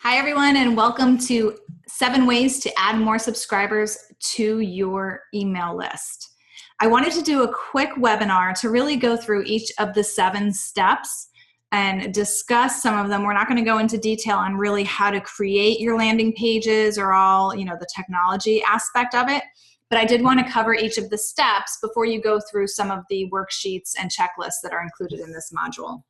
Hi, everyone, and welcome to 7 ways to add more subscribers to your email list. I wanted to do a quick webinar to really go through each of the 7 steps and discuss some of them. We're not going to go into detail on really how to create your landing pages or all, the technology aspect of it, but I did want to cover each of the steps before you go through some of the worksheets and checklists that are included in this module.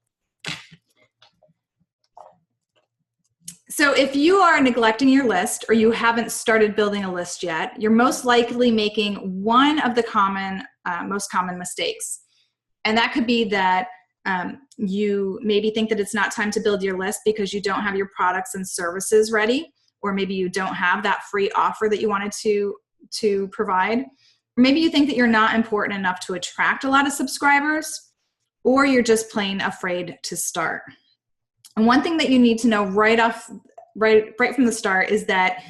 So if you are neglecting your list or you haven't started building a list yet, you're most likely making one of the most common mistakes. And that could be that you maybe think that it's not time to build your list because you don't have your products and services ready, or maybe you don't have that free offer that you wanted to provide. Or maybe you think that you're not important enough to attract a lot of subscribers, or you're just plain afraid to start. And one thing that you need to know right from the start is that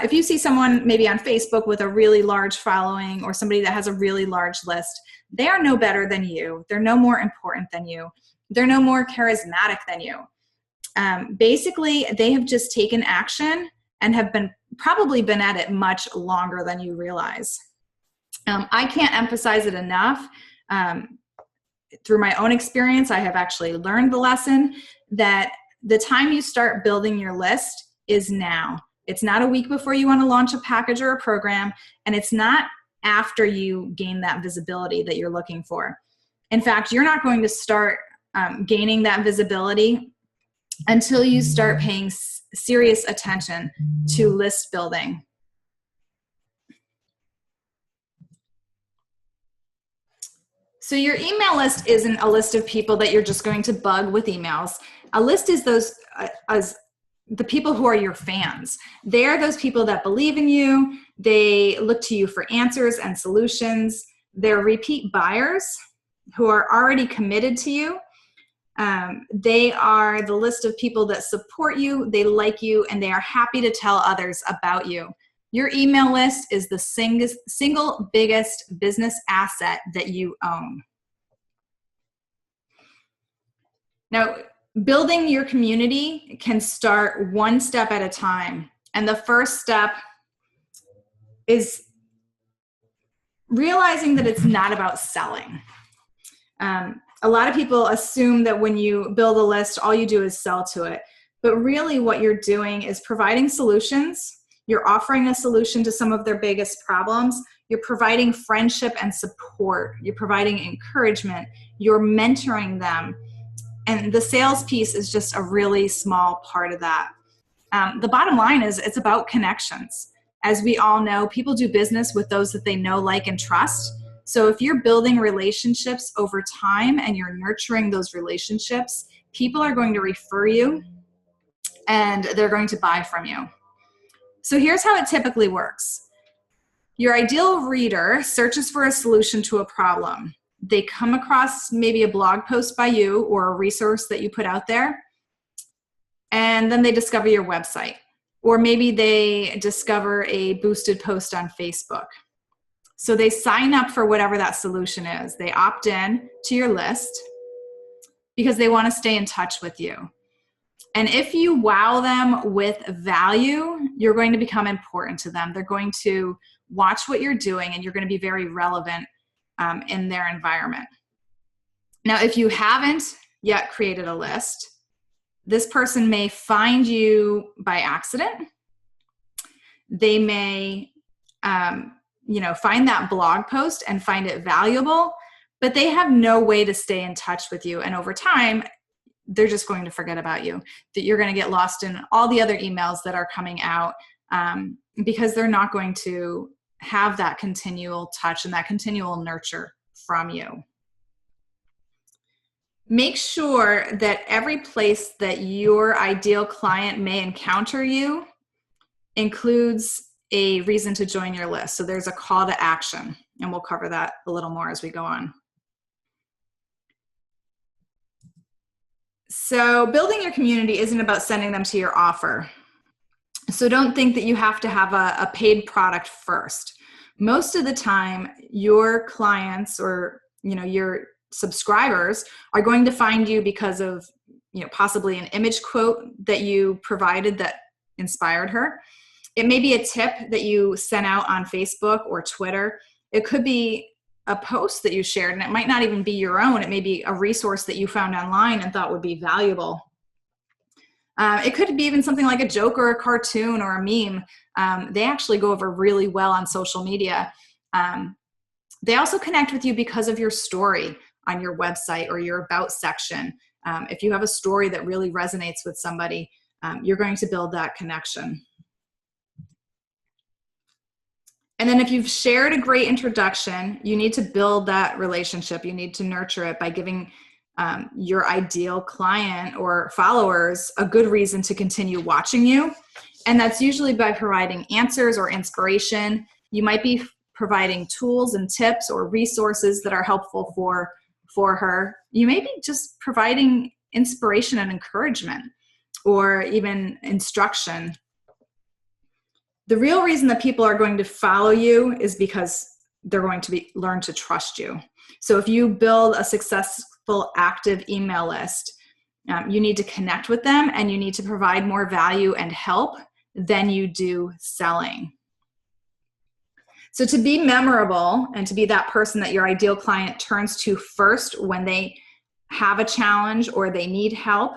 if you see someone maybe on Facebook with a really large following or somebody that has a really large list, they are no better than you. They're no more important than you. They're no more charismatic than you. Basically, they have just taken action and have probably been at it much longer than you realize. I can't emphasize it enough. Through my own experience, I have actually learned the lesson that the time you start building your list is now. It's not a week before you want to launch a package or a program, and it's not after you gain that visibility that you're looking for. In fact, you're not going to start gaining that visibility until you start paying serious attention to list building. So your email list isn't a list of people that you're just going to bug with emails. A list is the people who are your fans. They are those people that believe in you. They look to you for answers and solutions. They're repeat buyers who are already committed to you. They are the list of people that support you, they like you, and they are happy to tell others about you. Your email list is the single biggest business asset that you own. Now, building your community can start one step at a time. And the first step is realizing that it's not about selling. A lot of people assume that when you build a list, all you do is sell to it. But really what you're doing is providing solutions. You're offering a solution to some of their biggest problems. You're providing friendship and support. You're providing encouragement. You're mentoring them. And the sales piece is just a really small part of that. The bottom line is it's about connections. As we all know, people do business with those that they know, like, and trust. So if you're building relationships over time and you're nurturing those relationships, people are going to refer you and they're going to buy from you. So here's how it typically works. Your ideal reader searches for a solution to a problem. They come across maybe a blog post by you or a resource that you put out there, and then they discover your website. Or maybe they discover a boosted post on Facebook. So they sign up for whatever that solution is. They opt in to your list because they want to stay in touch with you. And if you wow them with value, you're going to become important to them. They're going to watch what you're doing, and you're going to be very relevant in their environment. Now, if you haven't yet created a list, this person may find you by accident. They may, find that blog post and find it valuable, but they have no way to stay in touch with you. And over time, they're just going to forget about you, that you're going to get lost in all the other emails that are coming out because they're not going to have that continual touch and that continual nurture from you. Make sure that every place that your ideal client may encounter you includes a reason to join your list. So there's a call to action, and we'll cover that a little more as we go on. So building your community isn't about sending them to your offer. So don't think that you have to have a paid product first. Most of the time, your clients or your subscribers are going to find you because of possibly an image quote that you provided that inspired her. It may be a tip that you sent out on Facebook or Twitter. It could be a post that you shared, and it might not even be your own. It may be a resource that you found online and thought would be valuable. It could be even something like a joke or a cartoon or a meme. They actually go over really well on social media. They also connect with you because of your story on your website or your about section. If you have a story that really resonates with somebody, you're going to build that connection. And then if you've shared a great introduction, you need to build that relationship. You need to nurture it by giving your ideal client or followers a good reason to continue watching you. And that's usually by providing answers or inspiration. You might be providing tools and tips or resources that are helpful for her. You may be just providing inspiration and encouragement or even instruction. The real reason that people are going to follow you is because they're going to learn to trust you. So if you build a successful active email list, you need to connect with them and you need to provide more value and help than you do selling. So to be memorable and to be that person that your ideal client turns to first when they have a challenge or they need help,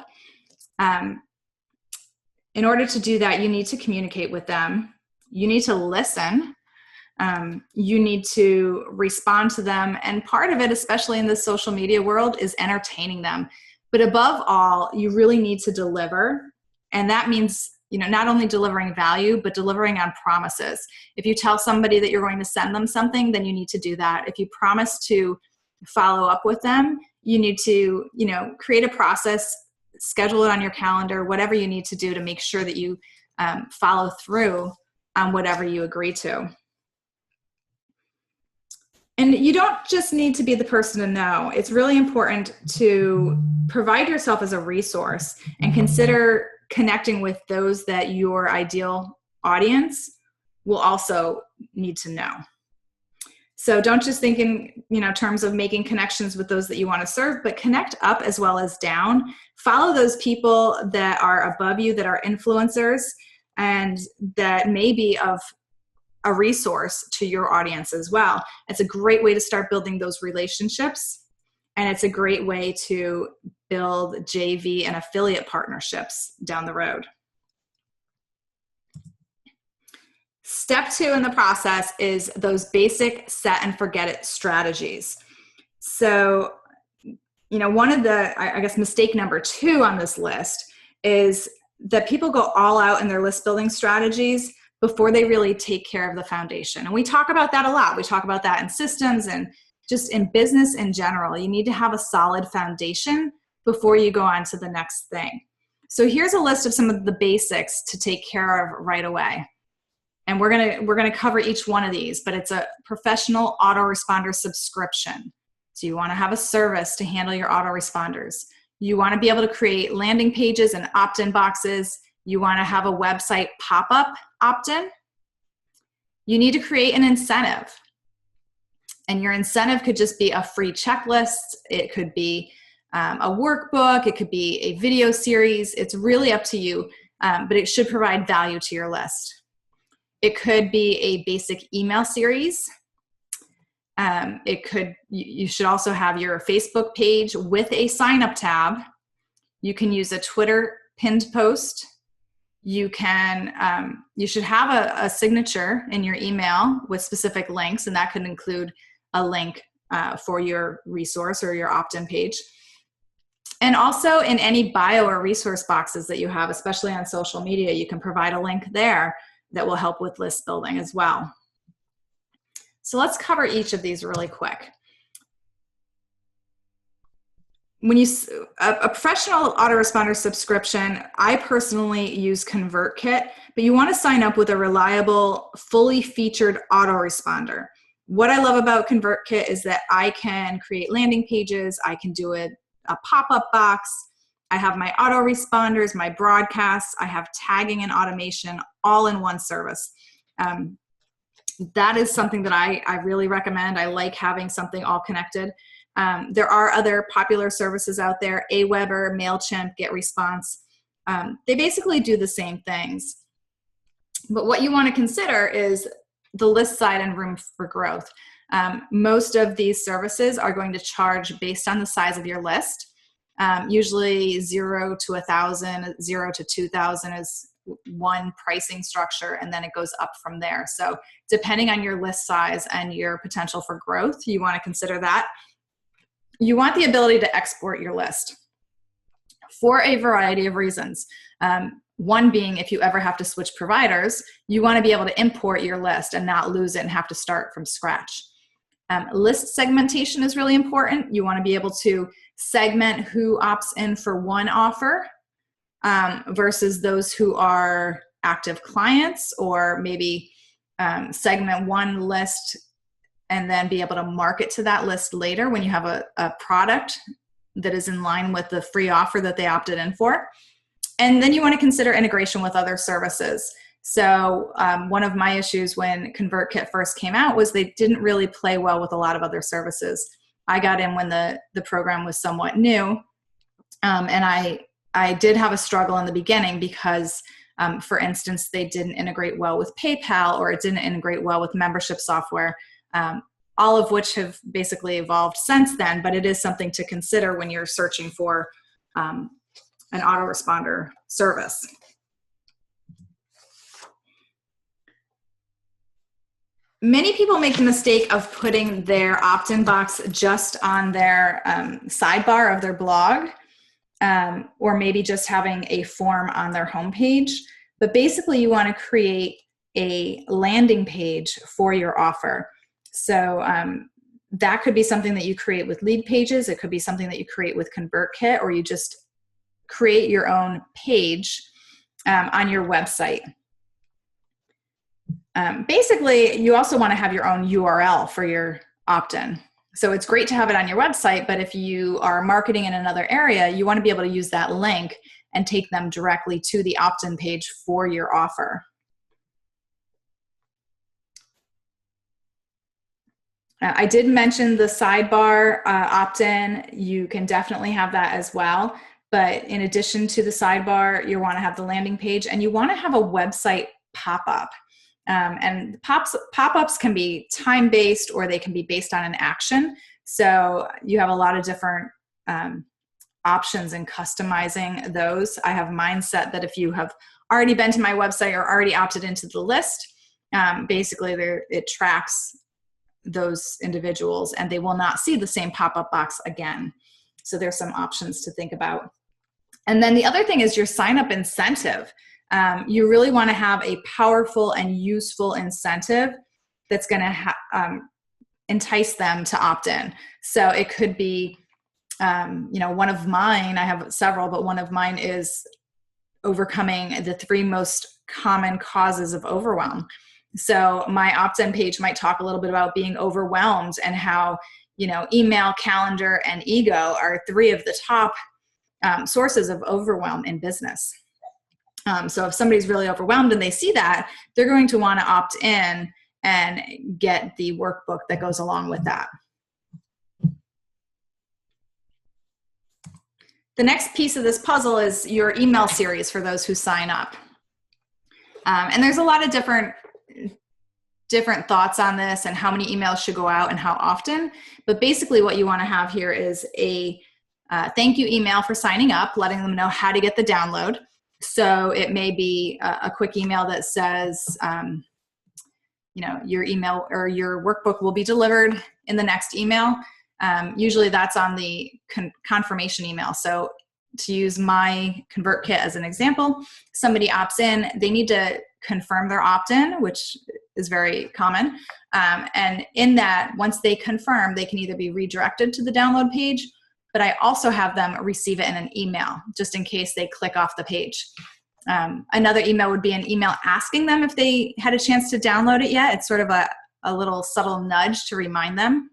in order to do that, you need to communicate with them. You need to listen. You need to respond to them. And part of it, especially in the social media world, is entertaining them. But above all, you really need to deliver. And that means, not only delivering value, but delivering on promises. If you tell somebody that you're going to send them something, then you need to do that. If you promise to follow up with them, you need to, create a process, schedule it on your calendar, whatever you need to do to make sure that you follow through on whatever you agree to. And you don't just need to be the person to know. It's really important to provide yourself as a resource and consider connecting with those that your ideal audience will also need to know. So don't just think in terms of making connections with those that you want to serve, but connect up as well as down. Follow those people that are above you, that are influencers, and that may be of a resource to your audience as well. It's a great way to start building those relationships, and it's a great way to build JV and affiliate partnerships down the road. Step 2 in the process is those basic set and forget it strategies. So, one of the, I guess, mistake number 2 on this list is that people go all out in their list building strategies before they really take care of the foundation. And we talk about that a lot. We talk about that in systems and just in business in general. You need to have a solid foundation before you go on to the next thing. So here's a list of some of the basics to take care of right away. And we're gonna cover each one of these, but it's a professional autoresponder subscription. So you want to have a service to handle your autoresponders. You want to be able to create landing pages and opt-in boxes. You want to have a website pop-up opt-in. You need to create an incentive. And your incentive could just be a free checklist. It could be a workbook. It could be a video series. It's really up to you, but it should provide value to your list. It could be a basic email series. You should also have your Facebook page with a sign-up tab. You can use a Twitter pinned post. You should have a signature in your email with specific links, and that could include a link for your resource or your opt-in page. And also in any bio or resource boxes that you have, especially on social media, you can provide a link there that will help with list building as well. So let's cover each of these really quick. When a professional autoresponder subscription, I personally use ConvertKit, but you want to sign up with a reliable, fully featured autoresponder. What I love about ConvertKit is that I can create landing pages, I can do a pop-up box, I have my autoresponders, my broadcasts, I have tagging and automation all in one service. That is something that I really recommend. I like having something all connected. There are other popular services out there, Aweber, MailChimp, GetResponse. They basically do the same things. But what you want to consider is the list side and room for growth. Most of these services are going to charge based on the size of your list. Usually 0 to 1,000, 0 to 2,000 is one pricing structure, and then it goes up from there. So depending on your list size and your potential for growth, you want to consider that. You want the ability to export your list for a variety of reasons. One being, if you ever have to switch providers, you want to be able to import your list and not lose it and have to start from scratch. List segmentation is really important. You want to be able to segment who opts in for one offer versus those who are active clients, or maybe segment one list and then be able to market to that list later when you have a product that is in line with the free offer that they opted in for. And then you want to consider integration with other services. So one of my issues when ConvertKit first came out was they didn't really play well with a lot of other services. I got in when the program was somewhat new, and I did have a struggle in the beginning because, for instance, they didn't integrate well with PayPal, or it didn't integrate well with membership software, all of which have basically evolved since then, but it is something to consider when you're searching for an autoresponder service. Many people make the mistake of putting their opt-in box just on their sidebar of their blog, or maybe just having a form on their homepage. But basically, you want to create a landing page for your offer. So that could be something that you create with Lead Pages. It could be something that you create with ConvertKit, or you just create your own page on your website. Basically, you also want to have your own URL for your opt-in. So it's great to have it on your website, but if you are marketing in another area, you want to be able to use that link and take them directly to the opt-in page for your offer. I did mention the sidebar opt-in. You can definitely have that as well. But in addition to the sidebar, you want to have the landing page, and you want to have a website pop-up. And pop-ups can be time-based, or they can be based on an action. So you have a lot of different options in customizing those. I have mine set that if you have already been to my website or already opted into the list, basically it tracks those individuals and they will not see the same pop-up box again. So there's some options to think about. And then the other thing is your sign-up incentive. You really want to have a powerful and useful incentive that's going to entice them to opt in. So it could be, one of mine, I have several, but one of mine is overcoming the 3 most common causes of overwhelm. So my opt-in page might talk a little bit about being overwhelmed and how, email, calendar, and ego are 3 of the top sources of overwhelm in business. So if somebody's really overwhelmed and they see that, they're going to want to opt in and get the workbook that goes along with that. The next piece of this puzzle is your email series for those who sign up. And there's a lot of different thoughts on this and how many emails should go out and how often. But basically what you want to have here is a thank you email for signing up, letting them know how to get the download. So it may be a quick email that says, your email or your workbook will be delivered in the next email. Usually that's on the confirmation email. So to use my ConvertKit as an example, somebody opts in, they need to confirm their opt-in, which is very common. And in that, once they confirm, they can either be redirected to the download page, but I also have them receive it in an email, just in case they click off the page. Another email would be an email asking them if they had a chance to download it yet. It's sort of a little subtle nudge to remind them.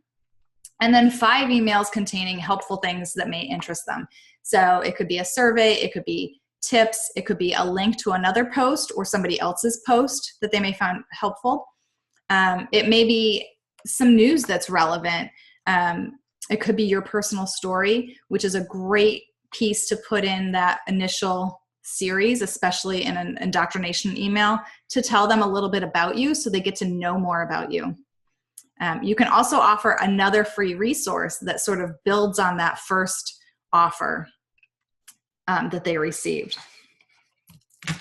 And then 5 emails containing helpful things that may interest them. So it could be a survey, it could be tips, it could be a link to another post or somebody else's post that they may find helpful. It may be some news that's relevant. It could be your personal story, which is a great piece to put in that initial series, especially in an indoctrination email, to tell them a little bit about you so they get to know more about you. You can also offer another free resource that sort of builds on that first offer that they received.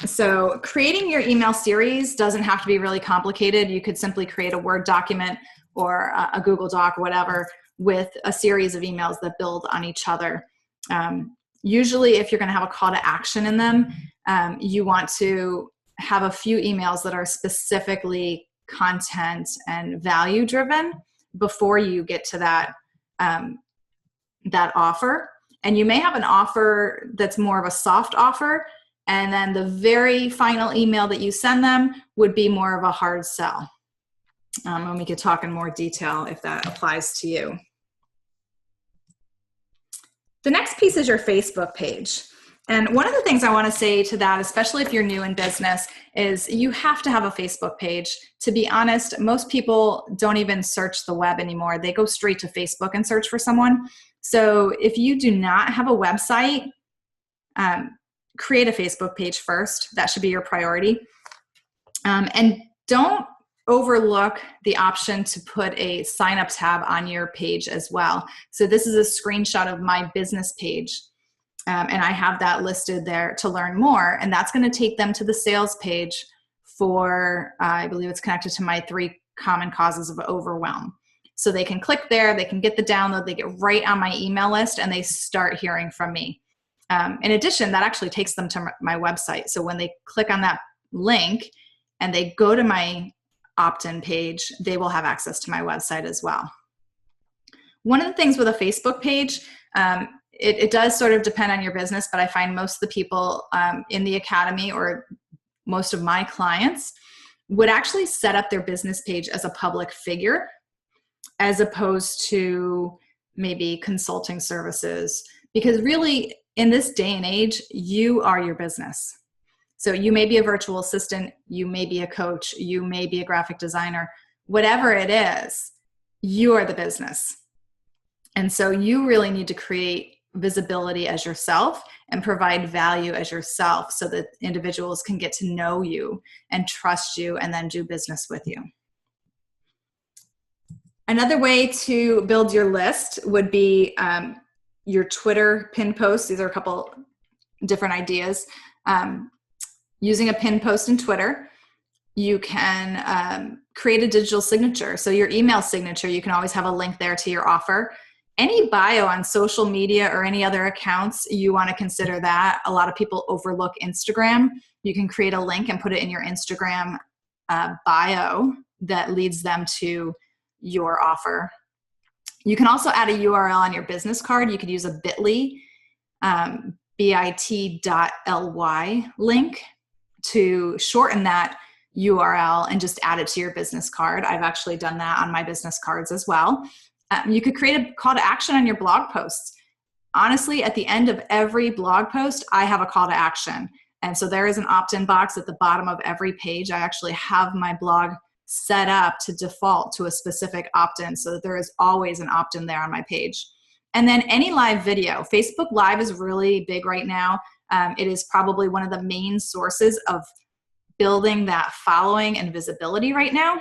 So creating your email series doesn't have to be really complicated. You could simply create a Word document or a Google Doc or whatever with a series of emails that build on each other. Usually, if you're going to have a call to action in them, you want to have a few emails that are specifically content and value driven before you get to that offer. And you may have an offer that's more of a soft offer, and then the very final email that you send them would be more of a hard sell. And we could talk in more detail if that applies to you. The next piece is your Facebook page. And one of the things I want to say to that, especially if you're new in business, is you have to have a Facebook page. To be honest, most people don't even search the web anymore. They go straight to Facebook and search for someone. So if you do not have a website, create a Facebook page first. That should be your priority. And don't overlook the option to put a sign up tab on your page as well. So this is a screenshot of my business page. And I have that listed there to learn more. And that's going to take them to the sales page for, I believe it's connected to my 3 common causes of overwhelm. So they can click there, they can get the download, they get right on my email list, and they start hearing from me. In addition, that actually takes them to my website. So when they click on that link and they go to my opt-in page, they will have access to my website as well. One of the things with a Facebook page, it does sort of depend on your business, but I find most of the people in the academy, or most of my clients, would actually set up their business page as a public figure, as opposed to maybe consulting services. Because really, in this day and age, you are your business. So you may be a virtual assistant, you may be a coach, you may be a graphic designer, whatever it is, you are the business. And so you really need to create visibility as yourself and provide value as yourself so that individuals can get to know you and trust you and then do business with you. Another way to build your list would be your Twitter pin posts. These are a couple different ideas. Using a pin post in Twitter, you can create a digital signature. So your email signature, you can always have a link there to your offer. Any bio on social media or any other accounts, you want to consider that. A lot of people overlook Instagram. You can create a link and put it in your Instagram bio that leads them to your offer. You can also add a URL on your business card. You could use a bit.ly, bit.ly link to shorten that URL and just add it to your business card. I've actually done that on my business cards as well. You could create a call to action on your blog posts. Honestly, at the end of every blog post, I have a call to action. And so there is an opt-in box at the bottom of every page. I actually have my blog set up to default to a specific opt-in so that there is always an opt-in there on my page. And then any live video. Facebook Live is really big right now. It is probably one of the main sources of building that following and visibility right now.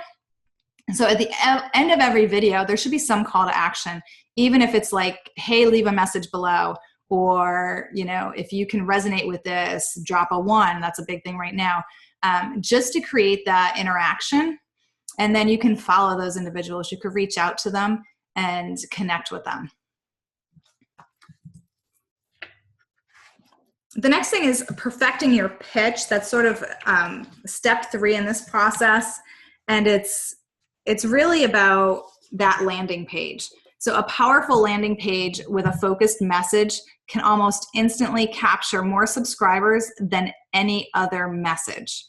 And so at the end of every video, there should be some call to action, even if it's like, hey, leave a message below, or, you know, if you can resonate with this, drop a 1. That's a big thing right now, just to create that interaction. And then you can follow those individuals. You could reach out to them and connect with them. The next thing is perfecting your pitch. That's sort of step 3 in this process. And it's really about that landing page. So a powerful landing page with a focused message can almost instantly capture more subscribers than any other message.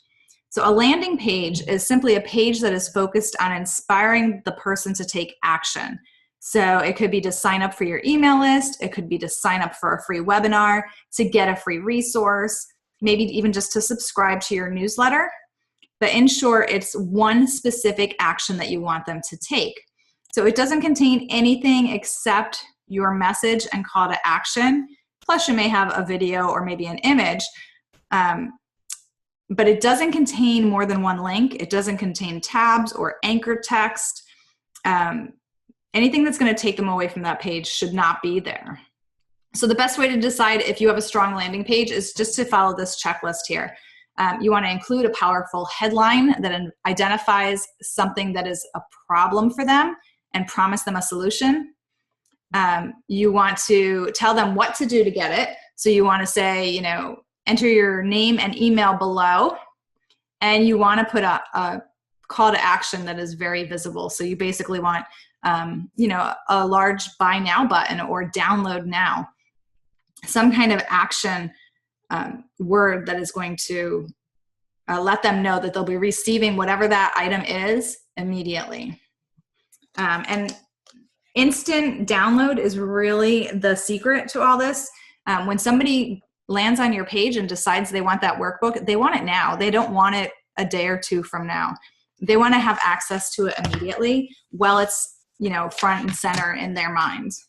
So a landing page is simply a page that is focused on inspiring the person to take action. So it could be to sign up for your email list. It could be to sign up for a free webinar, to get a free resource, maybe even just to subscribe to your newsletter. But in short, it's one specific action that you want them to take. So it doesn't contain anything except your message and call to action. Plus you may have a video or maybe an image, But it doesn't contain more than one link. It doesn't contain tabs or anchor text. Anything that's going to take them away from that page should not be there. So the best way to decide if you have a strong landing page is just to follow this checklist here. You want to include a powerful headline that identifies something that is a problem for them and promise them a solution. You want to tell them what to do to get it. So you want to say, enter your name and email below, and you want to put a call to action that is very visible. So you basically want, a large buy now button or download now, some kind of action word that is going to let them know that they'll be receiving whatever that item is immediately. And instant download is really the secret to all this. When somebody lands on your page and decides they want that workbook, they want it now. They don't want it a day or two from now. They want to have access to it immediately while it's, front and center in their minds.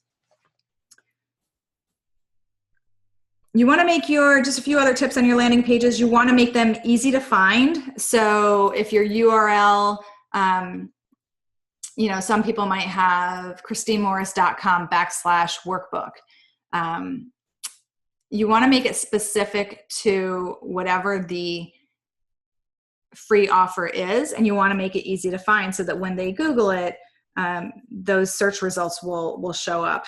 You want to make just a few other tips on your landing pages. You want to make them easy to find. So if your URL, some people might have christinemorris.com/workbook. You want to make it specific to whatever the free offer is, and you want to make it easy to find so that when they Google it, those search results will show up.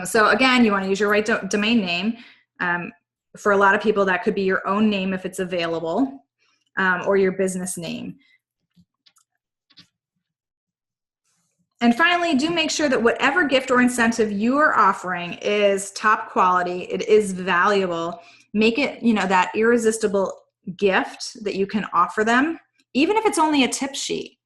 So again, you want to use your right domain name. For a lot of people, that could be your own name if it's available, or your business name. And finally, do make sure that whatever gift or incentive you are offering is top quality, it is valuable. Make it, that irresistible gift that you can offer them, even if it's only a tip sheet.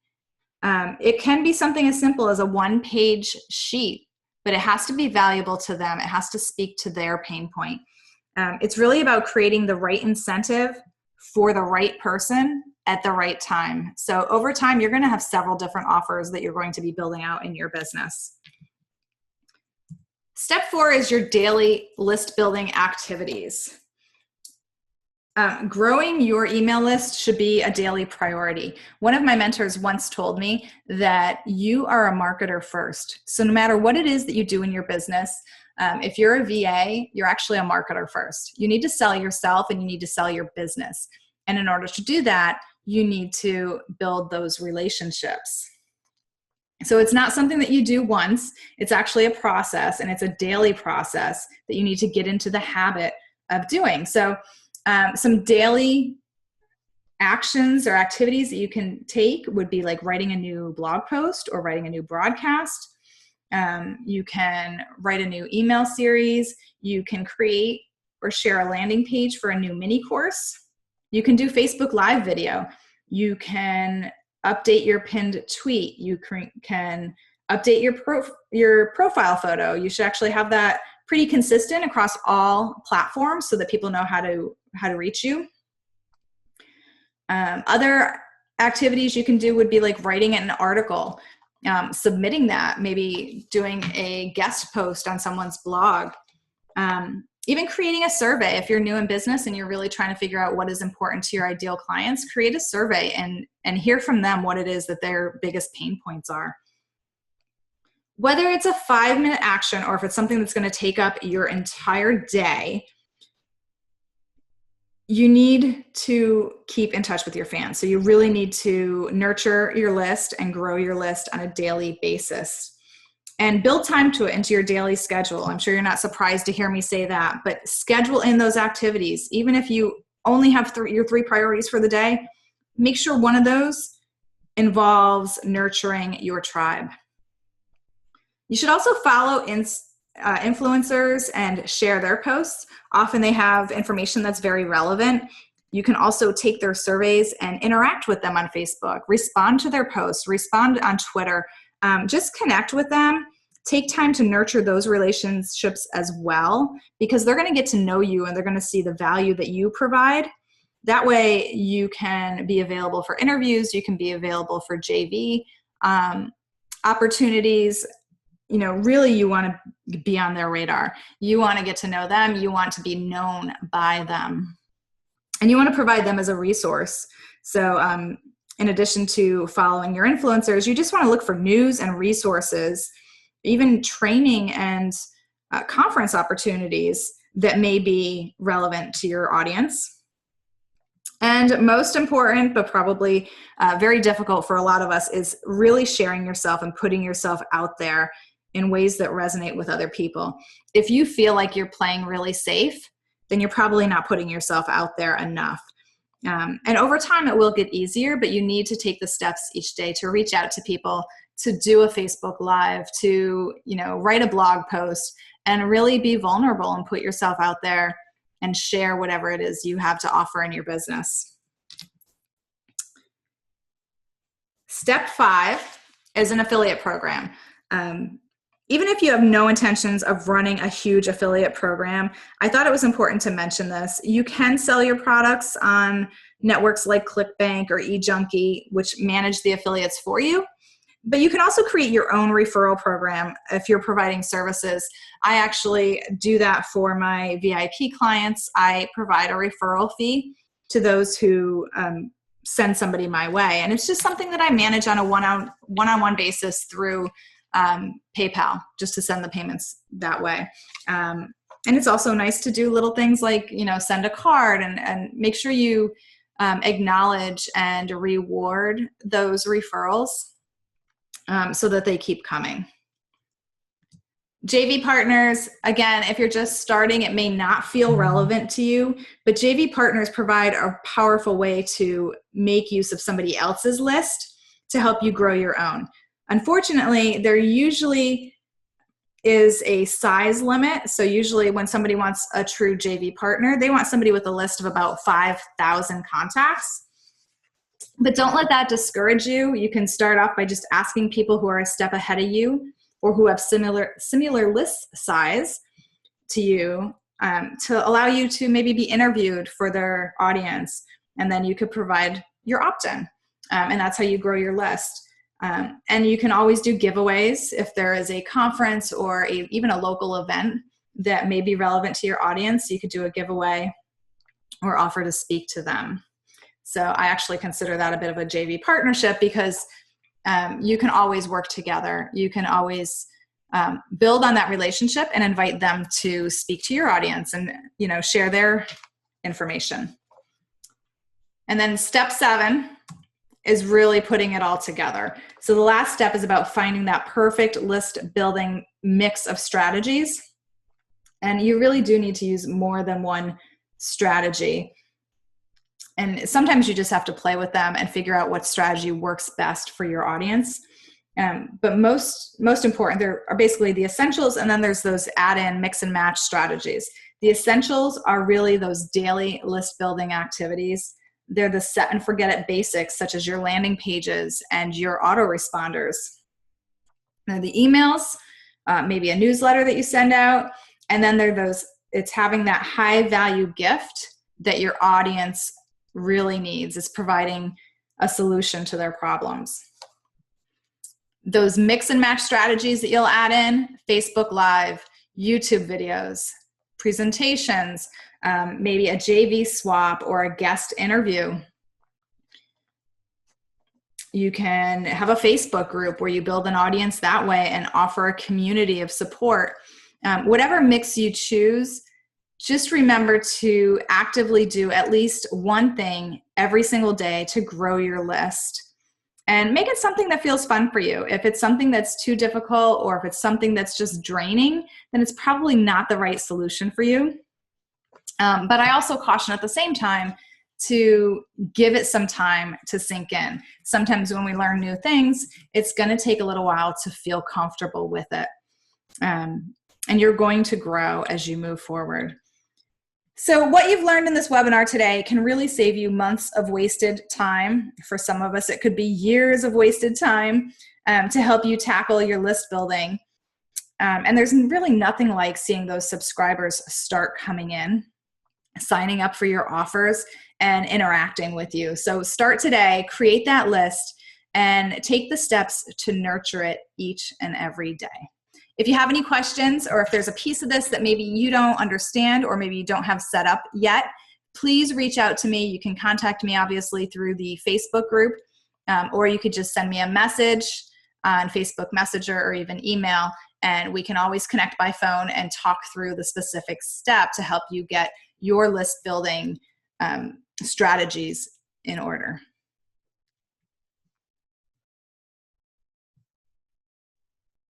It can be something as simple as a one-page sheet, but it has to be valuable to them. It has to speak to their pain point. It's really about creating the right incentive for the right person at the right time. So over time, you're going to have several different offers that you're going to be building out in your business. Step 4 is your daily list building activities. Growing your email list should be a daily priority. One of my mentors once told me that you are a marketer first. So no matter what it is that you do in your business, if you're a VA, you're actually a marketer first. You need to sell yourself and you need to sell your business. And in order to do that, you need to build those relationships. So it's not something that you do once. It's actually a process, and it's a daily process that you need to get into the habit of doing. So some daily actions or activities that you can take would be like writing a new blog post or writing a new broadcast. You can write a new email series. You can create or share a landing page for a new mini course. You can do Facebook Live video. You can update your pinned tweet. You can update your profile photo. You should actually have that pretty consistent across all platforms so that people know how to reach you. Other activities you can do would be like writing an article, submitting that, maybe doing a guest post on someone's blog, even creating a survey. If you're new in business and you're really trying to figure out what is important to your ideal clients, create a survey and hear from them what it is that their biggest pain points are. Whether it's a 5-minute action or if it's something that's going to take up your entire day, you need to keep in touch with your fans. So you really need to nurture your list and grow your list on a daily basis. And build time to it into your daily schedule. I'm sure you're not surprised to hear me say that, but schedule in those activities. Even if you only have your 3 priorities for the day, make sure one of those involves nurturing your tribe. You should also follow influencers and share their posts. Often they have information that's very relevant. You can also take their surveys and interact with them on Facebook, respond to their posts, respond on Twitter. Just connect with them. Take time to nurture those relationships as well, because they're going to get to know you and they're going to see the value that you provide. That way you can be available for interviews. You can be available for JV opportunities. Really you want to be on their radar. You want to get to know them. You want to be known by them. And you want to provide them as a resource. So in addition to following your influencers, you just want to look for news and resources, even training and conference opportunities that may be relevant to your audience. And most important, but probably very difficult for a lot of us, is really sharing yourself and putting yourself out there in ways that resonate with other people. If you feel like you're playing really safe, then you're probably not putting yourself out there enough. And over time, it will get easier, but you need to take the steps each day to reach out to people, to do a Facebook Live, to write a blog post, and really be vulnerable and put yourself out there and share whatever it is you have to offer in your business. Step 5 is an affiliate program. Even if you have no intentions of running a huge affiliate program, I thought it was important to mention this. You can sell your products on networks like ClickBank or eJunkie, which manage the affiliates for you. But you can also create your own referral program if you're providing services. I actually do that for my VIP clients. I provide a referral fee to those who send somebody my way. And it's just something that I manage on a one-on-one basis through PayPal, just to send the payments that way. And it's also nice to do little things like, send a card and make sure you acknowledge and reward those referrals so that they keep coming. JV partners, again, if you're just starting, it may not feel relevant to you, but JV partners provide a powerful way to make use of somebody else's list to help you grow your own. Unfortunately, there usually is a size limit. So usually when somebody wants a true JV partner, they want somebody with a list of about 5,000 contacts. But don't let that discourage you. You can start off by just asking people who are a step ahead of you or who have similar list size to you to allow you to maybe be interviewed for their audience. And then you could provide your opt-in. And that's how you grow your list. And you can always do giveaways if there is a conference or even a local event that may be relevant to your audience. You could do a giveaway or offer to speak to them. So I actually consider that a bit of a JV partnership because you can always work together. You can always build on that relationship and invite them to speak to your audience and share their information. And then step 7 is really putting it all together. So the last step is about finding that perfect list building mix of strategies. And you really do need to use more than one strategy. And sometimes you just have to play with them and figure out what strategy works best for your audience. But most important, there are basically the essentials, and then there's those add-in mix and match strategies. The essentials are really those daily list building activities. They're the set and forget it basics, such as your landing pages and your autoresponders. They're the emails, maybe a newsletter that you send out, and then it's having that high value gift that your audience really needs. It's providing a solution to their problems. Those mix and match strategies that you'll add in: Facebook Live, YouTube videos, presentations, maybe a JV swap or a guest interview. You can have a Facebook group where you build an audience that way and offer a community of support. Whatever mix you choose, just remember to actively do at least one thing every single day to grow your list. And make it something that feels fun for you. If it's something that's too difficult or if it's something that's just draining, then it's probably not the right solution for you. But I also caution at the same time to give it some time to sink in. Sometimes when we learn new things, it's going to take a little while to feel comfortable with it. And you're going to grow as you move forward. So what you've learned in this webinar today can really save you months of wasted time. For some of us, it could be years of wasted time to help you tackle your list building. And there's really nothing like seeing those subscribers start coming in, signing up for your offers, and interacting with you. So start today, create that list, and take the steps to nurture it each and every day. If you have any questions, or if there's a piece of this that maybe you don't understand or maybe you don't have set up yet, please reach out to me. You can contact me obviously through the Facebook group, or you could just send me a message on Facebook Messenger or even email, and we can always connect by phone and talk through the specific step to help you get your list building strategies in order.